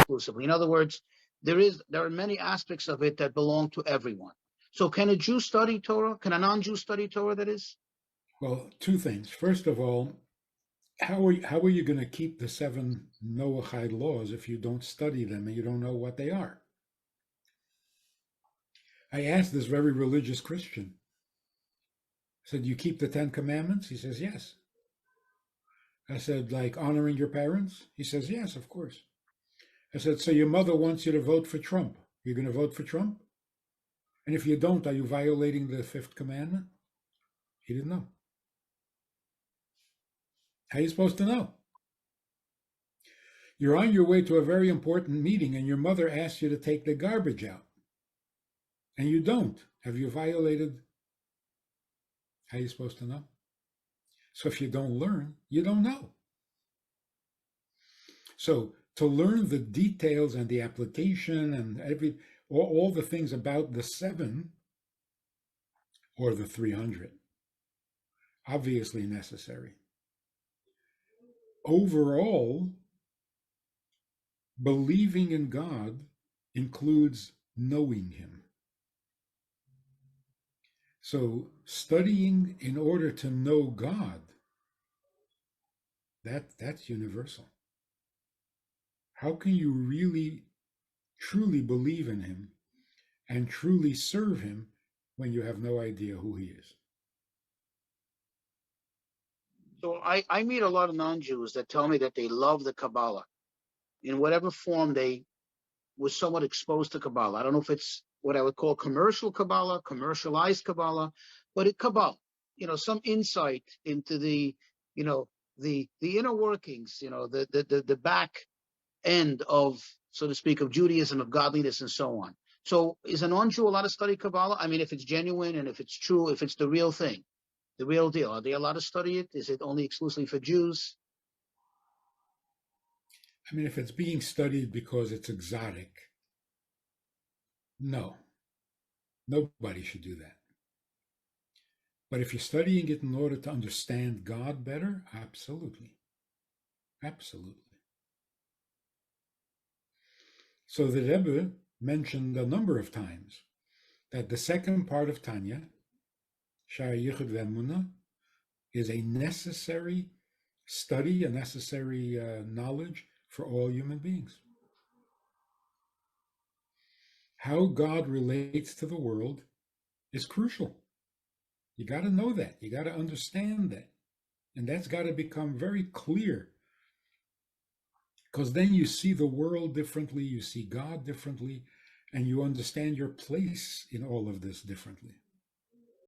exclusively. In other words, there are many aspects of it that belong to everyone. So can a Jew study Torah? Can a non-Jew study Torah, that is? Well, two things. First of all, how are you going to keep the 7 Noahide laws if you don't study them and you don't know what they are? I asked this very religious Christian, I said, you keep the 10 Commandments? He says, yes. I said, like honoring your parents? He says, yes, of course. I said, so your mother wants you to vote for Trump. You're going to vote for Trump? And if you don't, are you violating the 5th commandment? He didn't know. How are you supposed to know? You're on your way to a very important meeting and your mother asks you to take the garbage out. And you don't. Have you violated? How are you supposed to know? So if you don't learn, you don't know. So to learn the details and the application and all the things about the 7 or the 300, obviously necessary. Overall, believing in God includes knowing him. So studying in order to know God, that's universal. How can you really, truly believe in him and truly serve him when you have no idea who he is? So I meet a lot of non-Jews that tell me that they love the Kabbalah. In whatever form they was somewhat exposed to Kabbalah. I don't know if it's what I would call commercial Kabbalah, commercialized Kabbalah, but it Kabbalah, some insight into the inner workings, the back end of, so to speak, of Judaism, of godliness, and so on. So is a non-Jew allowed to study Kabbalah? I mean, if it's genuine and if it's true, if it's the real thing, the real deal, are they allowed to study it? Is it only exclusively for Jews? I mean, if it's being studied because it's exotic, no, nobody should do that. But if you're studying it in order to understand God better, absolutely. Absolutely. So the Rebe mentioned a number of times that the second part of Tanya, Shar Yichud Ve'emunah, is a necessary study, a necessary knowledge for all human beings. How God relates to the world is crucial. You got to know that. You got to understand that. And that's got to become very clear. Because then you see the world differently, you see God differently, and you understand your place in all of this differently.